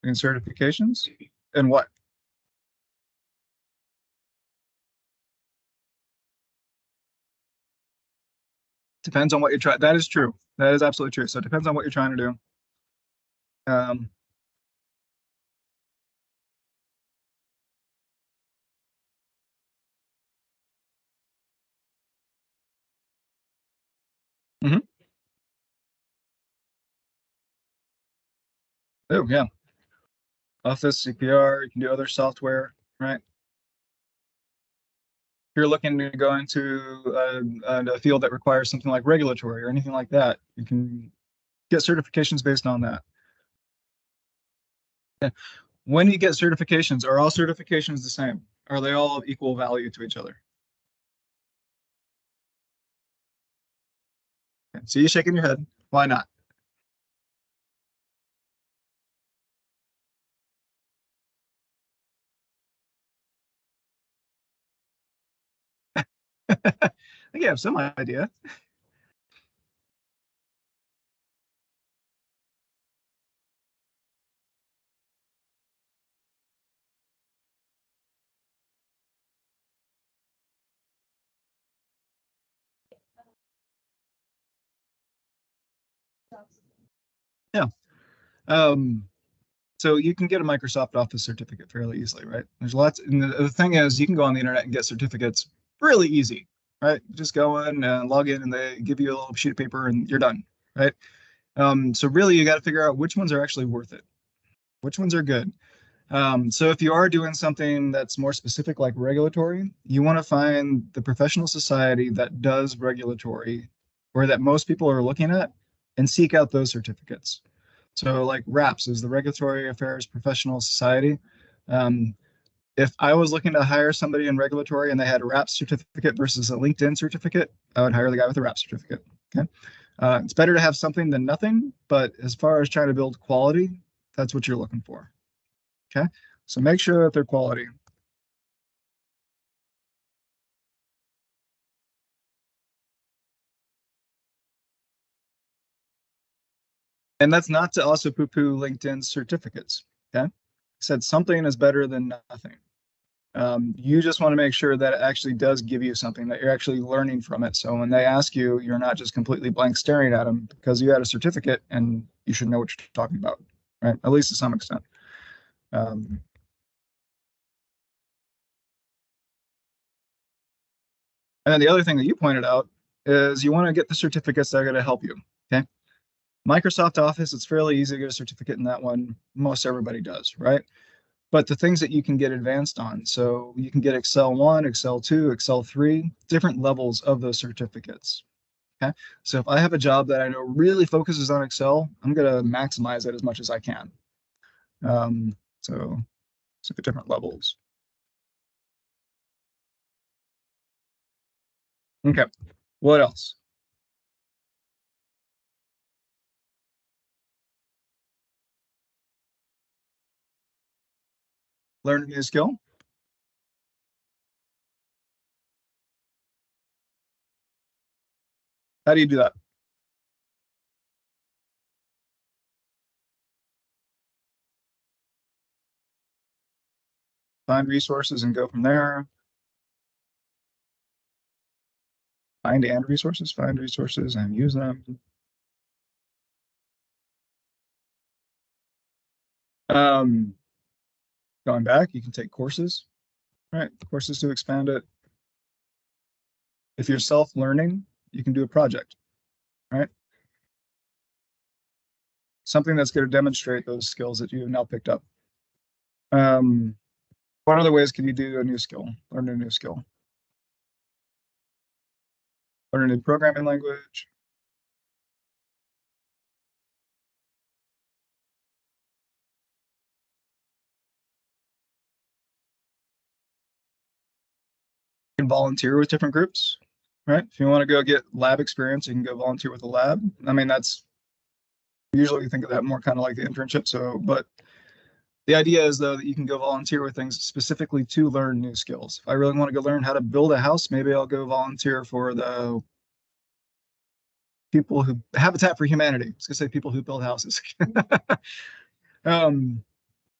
And certifications? And what? Depends on what you're trying. That is true. That is absolutely true. So it depends on what you're trying to do. Um, mhm. Oh, yeah. Office, CPR, you can do other software, right? If you're looking to go into a field that requires something like regulatory or anything like that, you can get certifications based on that. Yeah. When you get certifications, are all certifications the same? Are they all of equal value to each other? Okay. So you're shaking your head. Why not? I think you have some idea. Yeah. Um, so you can get a Microsoft Office certificate fairly easily, right? There's lots, and the thing is, you can go on the internet and get certificates really easy, right? Just go in and log in, and they give you a little sheet of paper, and you're done, right? So really, you got to figure out which ones are actually worth it, which ones are good. So if you are doing something that's more specific, like regulatory, you want to find the professional society that does regulatory, or that most people are looking at, and seek out those certificates. So like RAPS is the Regulatory Affairs Professional Society. Um, If I was looking to hire somebody in regulatory and they had a RAP certificate versus a LinkedIn certificate, I would hire the guy with a RAP certificate. Okay. It's better to have something than nothing, but as far as trying to build quality, that's what you're looking for. Okay. So make sure that they're quality. And that's not to also poo-poo LinkedIn certificates. Okay. I said something is better than nothing. You just want to make sure that it actually does give you something, that you're actually learning from it. So when they ask you, you're not just completely blank staring at them because you had a certificate and you should know what you're talking about, right? At least to some extent. Um, and then the other thing that you pointed out is you want to get the certificates that are going to help you. Okay. Microsoft Office, it's fairly easy to get a certificate in that one. Most everybody does, right? But the things that you can get advanced on. So you can get Excel 1, Excel 2, Excel 3, different levels of those certificates. Okay. So if I have a job that I know really focuses on Excel, I'm going to maximize it as much as I can. So look at different levels. Okay. What else? Learn a new skill. How do you do that? Find resources and go from there. Find resources and use them. Um, Going back, you can take courses, right? Courses to expand it. If you're self-learning, you can do a project, right? Something that's going to demonstrate those skills that you have now picked up. Um, what other ways can you do a new skill? Learn a new skill. Learn a new programming language. You can volunteer with different groups, right? If you want to go get lab experience, you can go volunteer with a lab. I mean, that's usually we think of that more kind of like the internship. So, but the idea is though that you can go volunteer with things specifically to learn new skills. If I really want to go learn how to build a house, maybe I'll go volunteer for the people who Habitat for Humanity. I was gonna say people who build houses. um,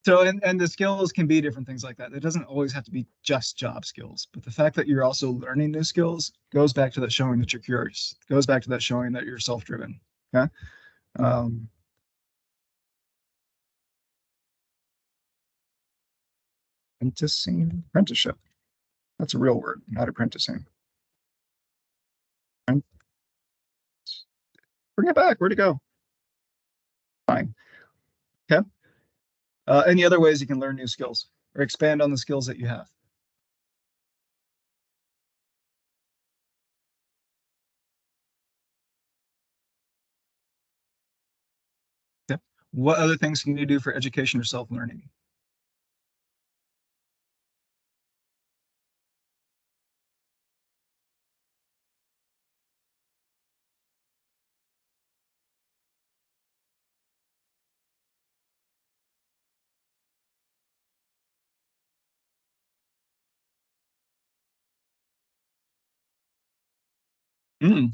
so and the skills can be different things like that. It doesn't always have to be just job skills, but the fact that you're also learning new skills goes back to that showing that you're curious. Goes back to that showing that you're self-driven. Okay. Um, apprenticeship. That's a real word, not apprenticing. Bring it back. Where'd it go? Fine. Okay. Any other ways you can learn new skills or expand on the skills that you have? Okay. What other things can you do for education or self-learning?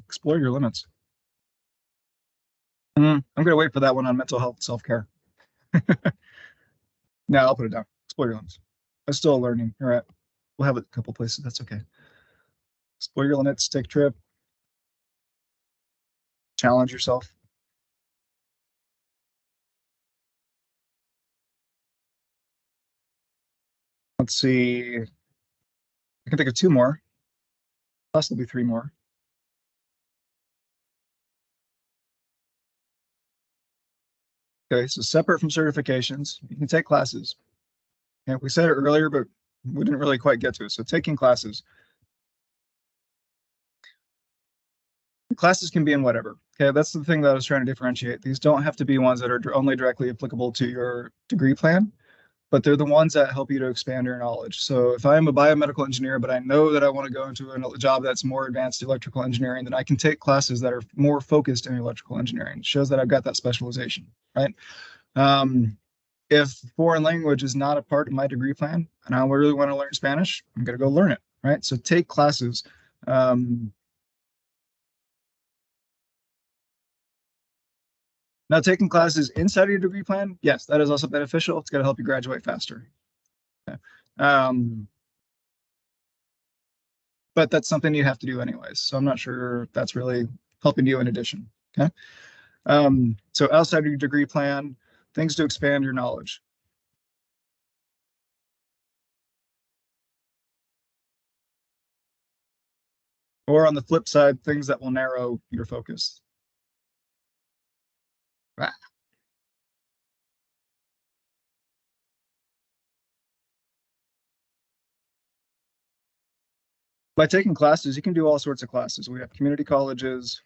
Explore your limits. I'm going to wait for that one on mental health self-care. No, I'll put it down. Explore your limits. I'm still learning. All right. We'll have it a couple places. That's okay. Explore your limits, take a trip, challenge yourself. Let's see. I can think of two more, possibly three more. Okay, so separate from certifications, you can take classes. And we said it earlier, but we didn't really quite get to it. So taking classes. Classes can be in whatever. Okay, that's the thing that I was trying to differentiate. These don't have to be ones that are only directly applicable to your degree plan. but they're the ones that help you to expand your knowledge. So if I'm a biomedical engineer, but I know that I want to go into a job that's more advanced electrical engineering, then I can take classes that are more focused in electrical engineering. It shows that I've got that specialization, right? Um, if foreign language is not a part of my degree plan and I really want to learn Spanish, I'm going to go learn it, right? So take classes. Um, Now, taking classes inside of your degree plan, yes, that is also beneficial. It's going to help you graduate faster. Okay. Um, but that's something you have to do anyways. So I'm not sure if that's really helping you in addition. Okay. So outside of your degree plan, things to expand your knowledge. Or on the flip side, things that will narrow your focus. Ah, by taking classes, you can do all sorts of classes. We have community colleges,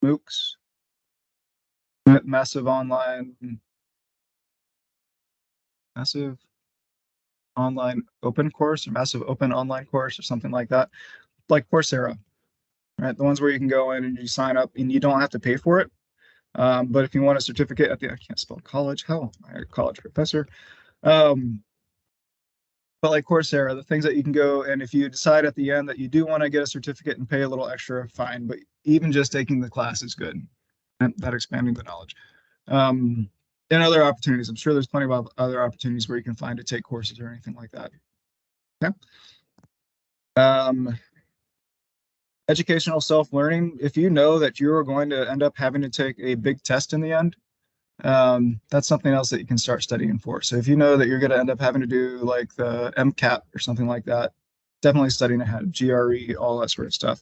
MOOCs, massive online, massive online open course or massive open online course or something like that, like Coursera, right? The ones where you can go in and you sign up and you don't have to pay for it. But if you want a certificate at the, I can't spell college, hell, I'm a college professor. Um, but like Coursera, the things that you can go and if you decide at the end that you do want to get a certificate and pay a little extra, fine. But even just taking the class is good. And that expanding the knowledge. Um, and other opportunities. I'm sure there's plenty of other opportunities where you can find to take courses or anything like that. Okay. Um, educational self-learning. If you know that you're going to end up having to take a big test in the end, that's something else that you can start studying for. So if you know that you're going to end up having to do like the MCAT or something like that, definitely studying ahead, GRE, all that sort of stuff.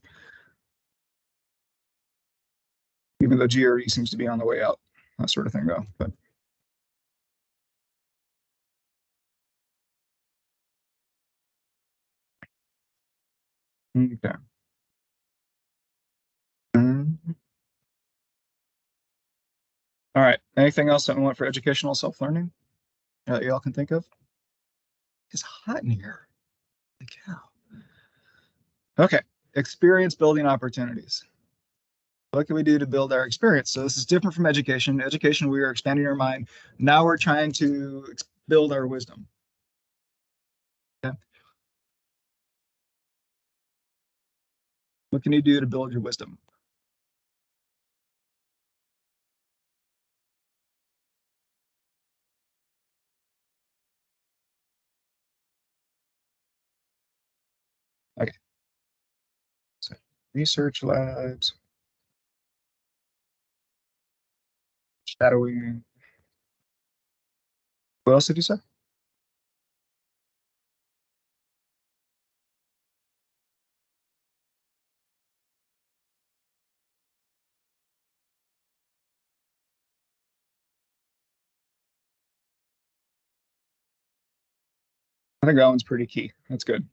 Even though GRE seems to be on the way out, that sort of thing though. But okay. Um, all right. Anything else that we want for educational self-learning that y'all can think of? It's hot in here. Holy cow. Okay. Experience building opportunities. What can we do to build our experience? So this is different from education. Education, we are expanding our mind. Now we're trying to build our wisdom. Okay. What can you do to build your wisdom? Okay. So research labs, shadowing. What else did you say? I think that one's pretty key. That's good.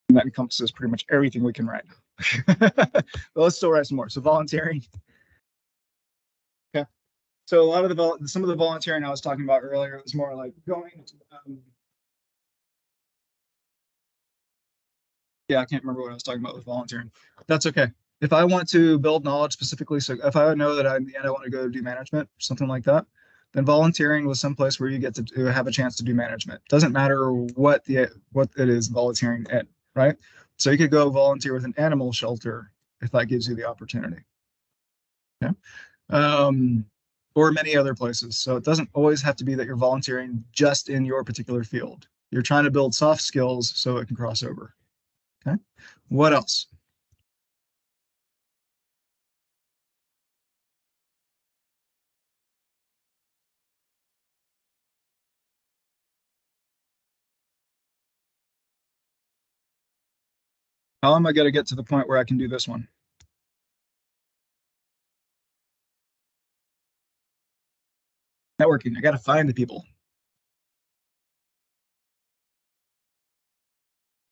And that encompasses pretty much everything we can write. But let's still write some more. So volunteering. Okay. So a lot of the some of the volunteering I was talking about earlier was more like going to, yeah, I can't remember what I was talking about with volunteering. That's okay. If I want to build knowledge specifically, so if I know that in the end I want to go do management, something like that, then volunteering was some place where you get to have a chance to do management. Doesn't matter what it is volunteering in, right? So you could go volunteer with an animal shelter if that gives you the opportunity. Yeah. Um, or many other places. So it doesn't always have to be that you're volunteering just in your particular field. You're trying to build soft skills so it can cross over. Okay. What else? How am I going to get to the point where I can do this one? Networking. I got to find the people.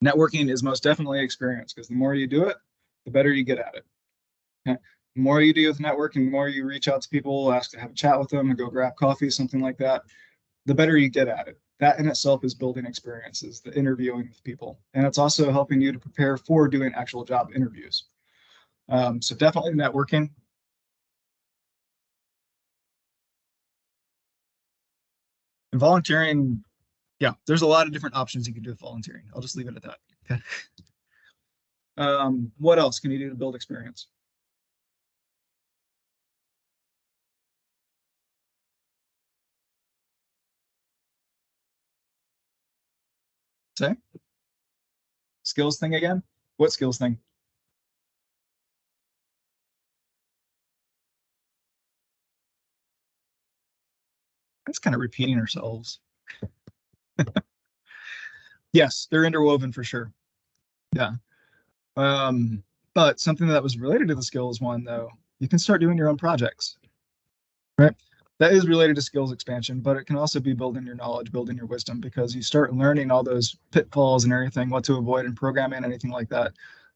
Networking is most definitely experience because the more you do it, the better you get at it. Okay. The more you do with networking, the more you reach out to people, ask to have a chat with them, and go grab coffee, something like that, the better you get at it. That in itself is building experiences, the interviewing with people. And it's also helping you to prepare for doing actual job interviews. So definitely networking. And volunteering, yeah, there's a lot of different options you can do with volunteering. I'll just leave it at that. Okay. What else can you do to build experience? Say, skills thing again? What skills thing? That's kind of repeating ourselves. Yes, they're interwoven for sure. Yeah. Um, but something that was related to the skills one, though, you can start doing your own projects, right? That is related to skills expansion, but it can also be building your knowledge, building your wisdom, because you start learning all those pitfalls and everything, what to avoid in programming, anything like that.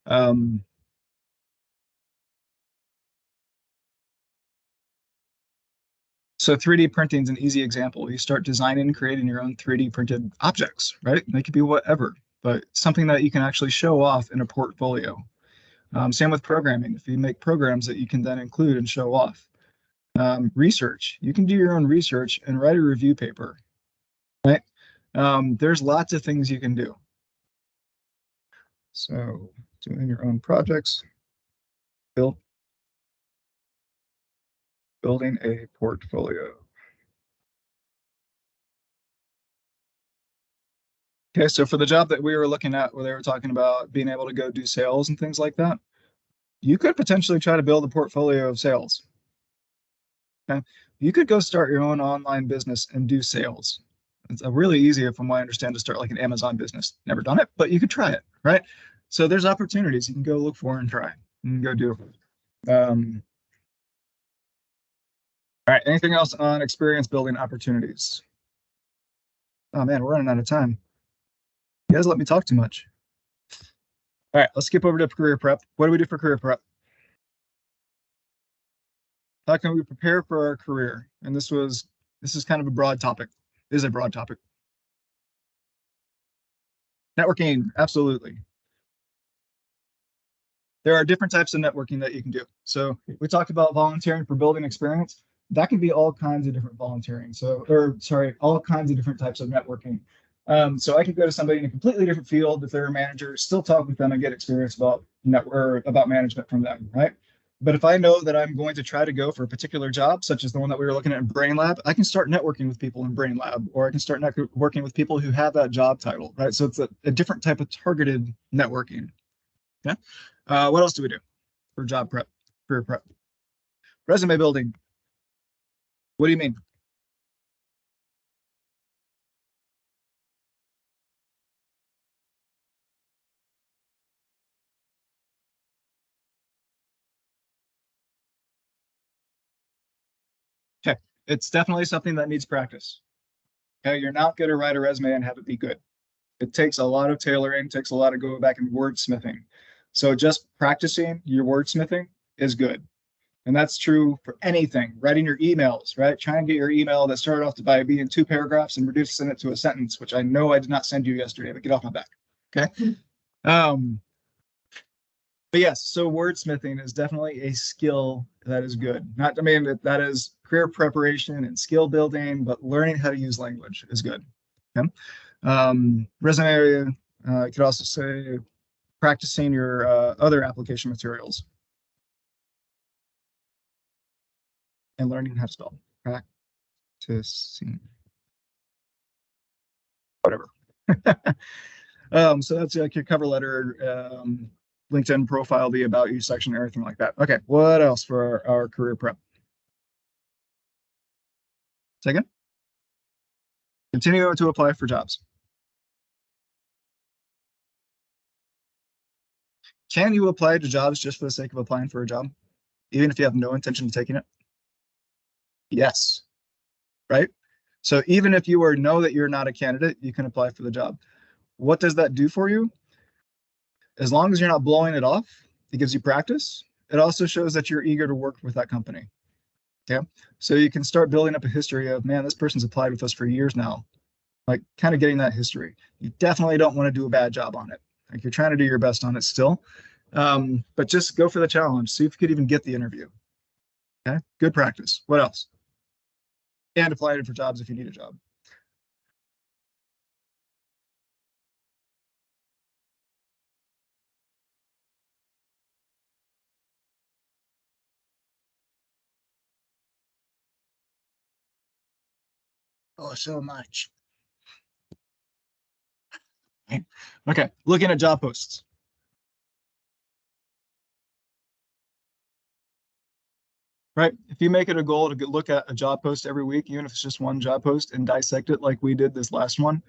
Um, so 3D printing is an easy example. You start designing and creating your own 3D printed objects, right? They could be whatever, but something that you can actually show off in a portfolio. Same with programming. If you make programs that you can then include and show off. Research. You can do your own research and write a review paper, right? There's lots of things you can do. So doing your own projects, build, building a portfolio. Okay, so for the job that we were looking at where they were talking about being able to go do sales and things like that, you could potentially try to build a portfolio of sales. Okay. You could go start your own online business and do sales. It's a really easy, from what I understand, to start like an Amazon business. Never done it, but you could try it, right? So there's opportunities you can go look for and try and go do. All right. Anything else on experience building opportunities? Oh man, we're running out of time. You guys let me talk too much. All right, let's skip over to career prep. What do we do for career prep? How can we prepare for our career? And this is kind of a broad topic. It is a broad topic. Networking, absolutely. There are different types of networking that you can do. So we talked about volunteering for building experience. That can be all kinds of different volunteering. So, or sorry, all kinds of different types of networking. So I could go to somebody in a completely different field if they're a manager, still talk with them and get experience about network about management from them, right? But if I know that I'm going to try to go for a particular job, such as the one that we were looking at in Brain Lab, I can start networking with people in Brain Lab, or I can start working with people who have that job title, right? So it's a different type of targeted networking. Yeah. What else do we do for job prep, career prep? Resume building. What do you mean? Okay. It's definitely something that needs practice. Okay. You're not going to write a resume and have it be good. It takes a lot of tailoring, takes a lot of going back and wordsmithing. So just practicing your wordsmithing is good. And that's true for anything. Writing your emails, right? Try and get your email that started off by being two paragraphs and reducing it to a sentence, which I know I did not send you yesterday, but get off my back. Okay. Um, but yes, so wordsmithing is definitely a skill that is good. Not, I mean, that is career preparation and skill building, but learning how to use language is good. Okay. Resume, you could also say practicing your other application materials and learning how to spell. Practicing, whatever. So that's like your cover letter, LinkedIn profile, the about you section, everything like that. Okay, what else for our career prep? Second, continue to apply for jobs. Can you apply to jobs just for the sake of applying for a job, even if you have no intention of taking it? Yes, right? So even if you know that you're not a candidate, you can apply for the job. What does that do for you? As long as you're not blowing it off, it gives you practice. it also shows that you're eager to work with that company. Okay. So you can start building up a history of, man, this person's applied with us for years now. Like kind of getting that history. You definitely don't want to do a bad job on it. Like you're trying to do your best on it still. But just go for the challenge. See if you could even get the interview. Okay. Good practice. What else? And apply it for jobs if you need a job. Oh, so much. Okay. Looking at job posts. Right. If you make it a goal to look at a job post every week, even if it's just one job post and dissect it like we did this last one,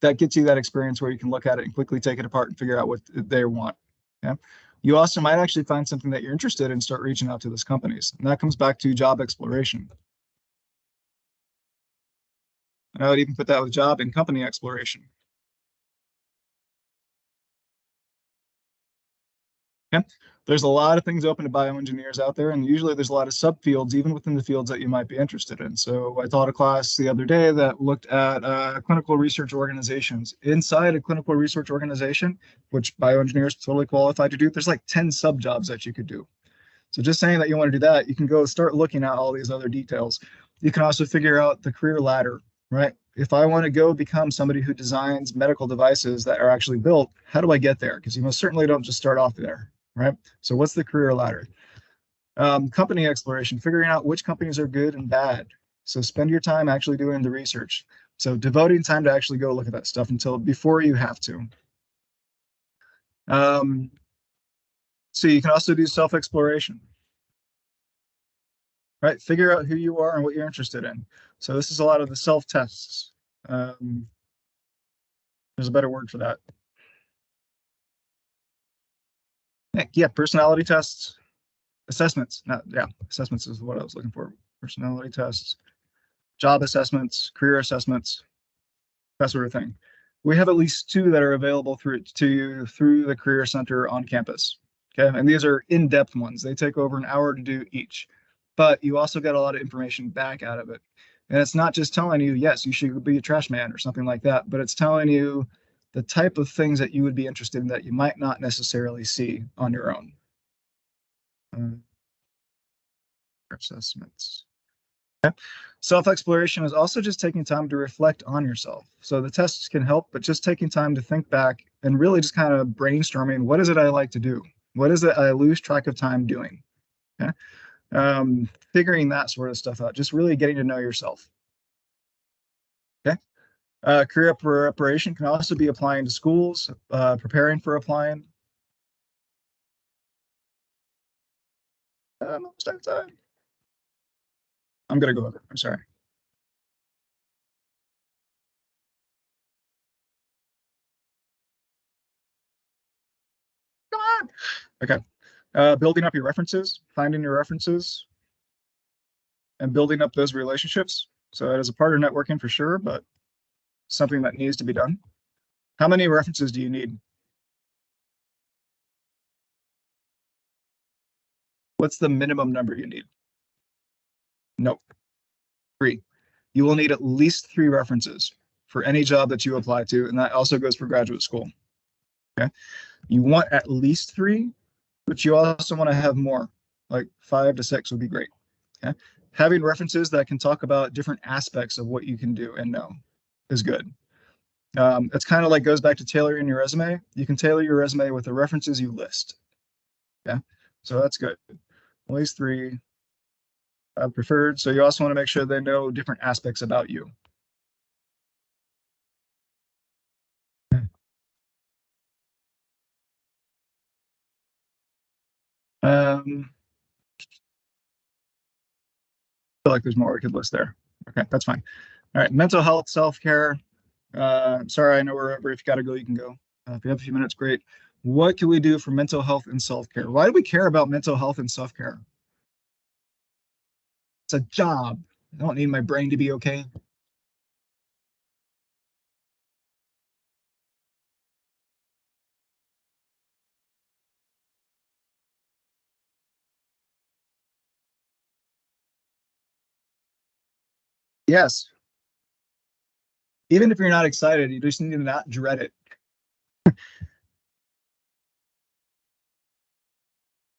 that gets you that experience where you can look at it and quickly take it apart and figure out what they want. Yeah. You also might actually find something that you're interested in and start reaching out to those companies. And that comes back to job exploration. And I would even put that with job and company exploration. Okay. There's a lot of things open to bioengineers out there, and usually there's a lot of subfields, even within the fields that you might be interested in. So I taught a class the other day that looked at clinical research organizations. Inside a clinical research organization, which bioengineers totally qualified to do, there's like 10 sub jobs that you could do. So just saying that you want to do that, you can go start looking at all these other details. You can also figure out the career ladder, right? If I want to go become somebody who designs medical devices that are actually built, how do I get there? Because you most certainly don't just start off there, right? So what's the career ladder? Company exploration, figuring out which companies are good and bad. So spend your time actually doing the research. So devoting time to actually go look at that stuff until before you have to. Um, so you can also do self-exploration, right? Figure out who you are and what you're interested in. So this is a lot of the self-tests. Um, there's a better word for that. Yeah, personality tests, assessments. Not yeah, assessments is what I was looking for. Personality tests, job assessments, career assessments, that sort of thing. We have at least two that are available through to you through the Career Center on campus. Okay, and these are in-depth ones. They take over an hour to do each, but you also get a lot of information back out of it. And it's not just telling you, yes, you should be a trash man or something like that, but it's telling you the type of things that you would be interested in that you might not necessarily see on your own. Uh, assessments. Self-exploration is also just taking time to reflect on yourself. So the tests can help, but just taking time to think back and really just kind of brainstorming, what is it I like to do? What is it I lose track of time doing? Okay. Figuring that sort of stuff out, just really getting to know yourself. Okay. Career preparation can also be applying to schools, preparing for applying. Almost out of time. I'm gonna go over. I'm sorry. Come on. Okay. Building up your references, finding your references, and building up those relationships. So it is a part of networking for sure, but something that needs to be done. How many references do you need? What's the minimum number you need? Nope, three. You will need at least three references for any job that you apply to, and that also goes for graduate school. Okay. You want at least three, but you also want to have more, like 5 to 6 would be great. Okay. Having references that can talk about different aspects of what you can do and know is good. It's kind of like goes back to tailoring your resume. You can tailor your resume with the references you list. Yeah. So that's good. At least three preferred. So you also want to make sure they know different aspects about you. I feel like there's more we could list there. Okay, that's fine. All right, mental health, self-care. Sorry, I know we're over. If you got to go, you can go. If you have a few minutes, great. What can we do for mental health and self-care? Why do we care about mental health and self-care? It's a job. I don't need my brain to be okay. Yes. Even if you're not excited, you just need to not dread it.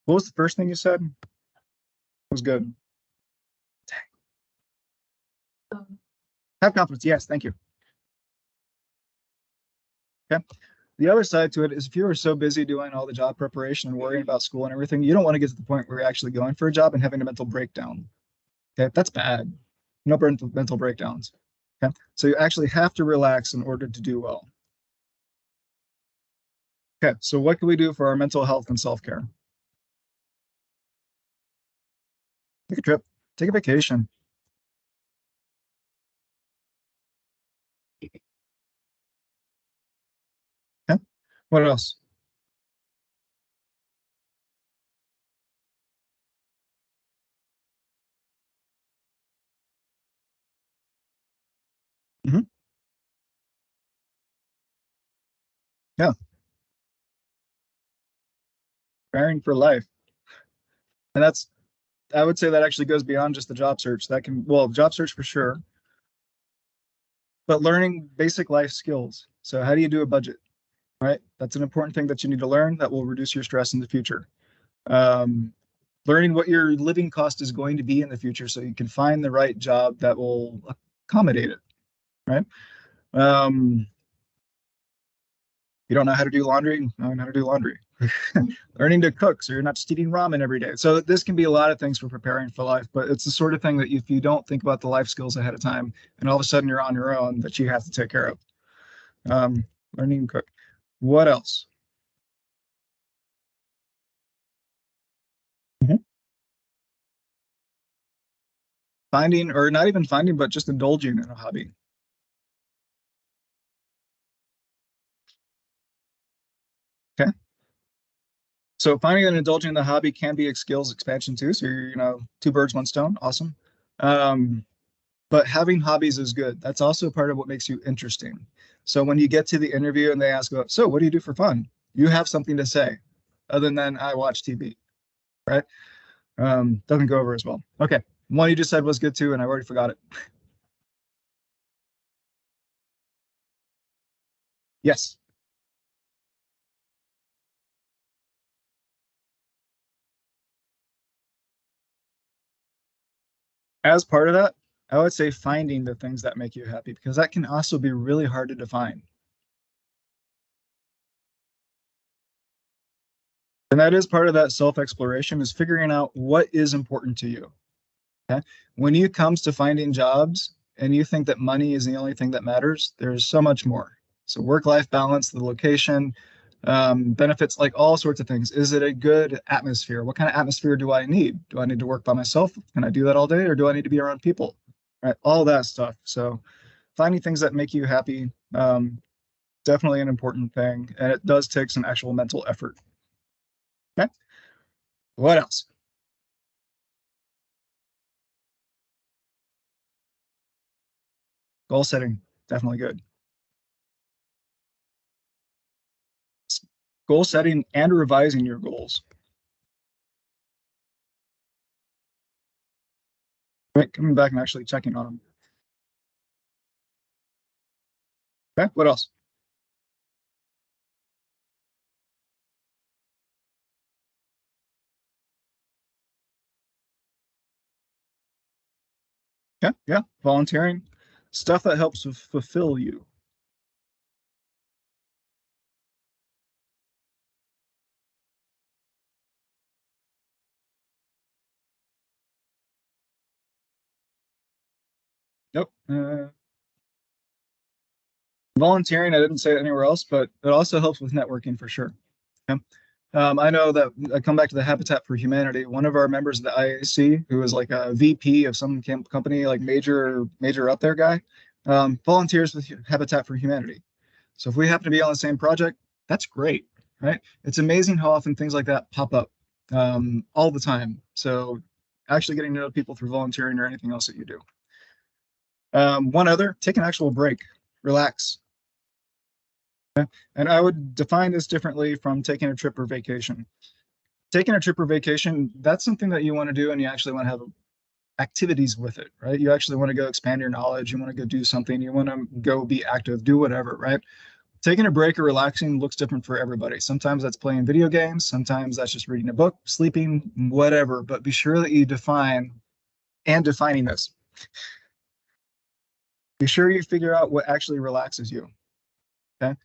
What was the first thing you said? It was good. Have confidence. Yes, thank you. Okay. The other side to it is if you are so busy doing all the job preparation and worrying about school and everything, you don't want to get to the point where you're actually going for a job and having a mental breakdown. Okay, that's bad. No mental breakdowns. Okay, so you actually have to relax in order to do well. Okay, so what can we do for our mental health and self-care? Take a trip, take a vacation. Okay, what else? Hmm. Yeah, preparing for life. And that's, I would say that actually goes beyond just the job search. That can, well, job search for sure, but learning basic life skills. So how do you do a budget, right? That's an important thing that you need to learn that will reduce your stress in the future. Um, Learning what your living cost is going to be in the future so you can find the right job that will accommodate it, right? Um, you don't know how to do laundry, learn how to do laundry. Learning to cook so you're not just eating ramen every day. So this can be a lot of things for preparing for life, but it's the sort of thing that if you don't think about the life skills ahead of time and all of a sudden you're on your own that you have to take care of. Um, Learning to cook. What else? Mhm. Finding, or not even finding, but just indulging in a hobby. Okay. So finding and indulging in the hobby can be a skills expansion too. So you're, two birds, one stone. Awesome. Um, but having hobbies is good. That's also part of what makes you interesting. So when you get to the interview and they ask about, so what do you do for fun? You have something to say other than I watch TV, right? Doesn't go over as well. Okay. One you just said was good too, and I already forgot it. Yes. As part of that, I would say finding the things that make you happy because that can also be really hard to define. And that is part of that self exploration is figuring out what is important to you. Okay. When it comes to finding jobs and you think that money is the only thing that matters, there's so much more. So work-life balance, the location, benefits, like all sorts of things. Is it a good atmosphere? What kind of atmosphere do I need? Do I need to work by myself? Can I do that all day, or do I need to be around people? Right, all that stuff. So finding things that make you happy, definitely an important thing, and it does take some actual mental effort. Okay, what else? Goal setting, definitely good. Goal setting and revising your goals. Right, coming back and actually checking on them. Okay, what else? Yeah, yeah, volunteering, stuff that helps fulfill you. Nope. Volunteering, I didn't say it anywhere else, but it also helps with networking for sure. Yeah. I know that I come back to the Habitat for Humanity. One of our members of the IAC, who is like a VP of some company, like major up there guy, volunteers with Habitat for Humanity. So if we happen to be on the same project, that's great, right? It's amazing how often things like that pop up all the time. So actually getting to know people through volunteering or anything else that you do. One other, take an actual break, relax. And I would define this differently from taking a trip or vacation. Taking a trip or vacation, that's something that you want to do and you actually want to have activities with it, right? You actually want to go expand your knowledge. You want to go do something. You want to go be active, do whatever, right? Taking a break or relaxing looks different for everybody. Sometimes that's playing video games. Sometimes that's just reading a book, sleeping, whatever. But be sure that you define and defining this. Be sure you figure out what actually relaxes you. Okay.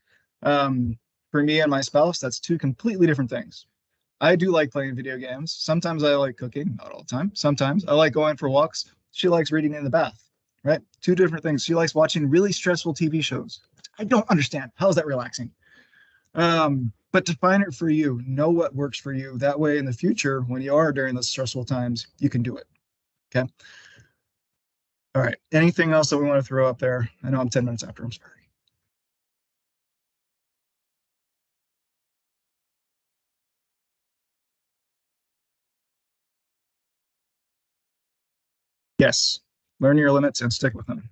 For me and my spouse, that's two completely different things. I do like playing video games. Sometimes I like cooking, not all the time. Sometimes I like going for walks. She likes reading in the bath, right? Two different things. She likes watching really stressful TV shows. I don't understand. How is that relaxing? But define it for you. Know what works for you. That way, in the future, when you are during those stressful times, you can do it. Okay. All right. Anything else that we want to throw up there? I know I'm 10 minutes after. I'm sorry. Yes. Learn your limits and stick with them.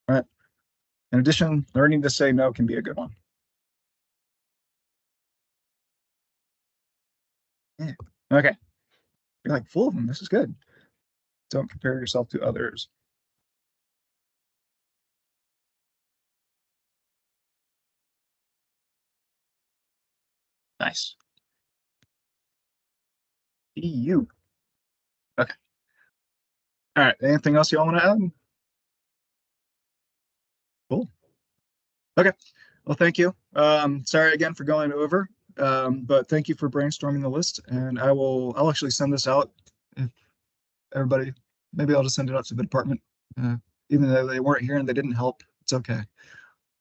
All right. In addition, learning to say no can be a good one. Yeah. Okay. You're like full of them. This is good. Don't compare yourself to others. Nice. Be you. Okay. All right. Anything else you all want to add? Cool. Okay. Well, thank you. Sorry again for going over, but thank you for brainstorming the list. And I'll actually send this out if everybody, maybe I'll just send it out to the department. Uh, Even though they weren't here and they didn't help, it's okay.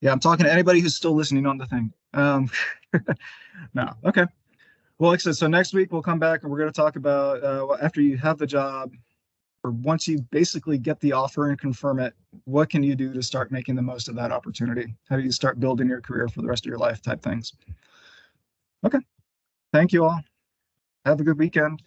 Yeah, I'm talking to anybody who's still listening on the thing. No. Okay. Well, like I said, so next week we'll come back and we're going to talk about after you have the job, or once you basically get the offer and confirm it, what can you do to start making the most of that opportunity? How do you start building your career for the rest of your life type things? Okay. Thank you all. Have a good weekend.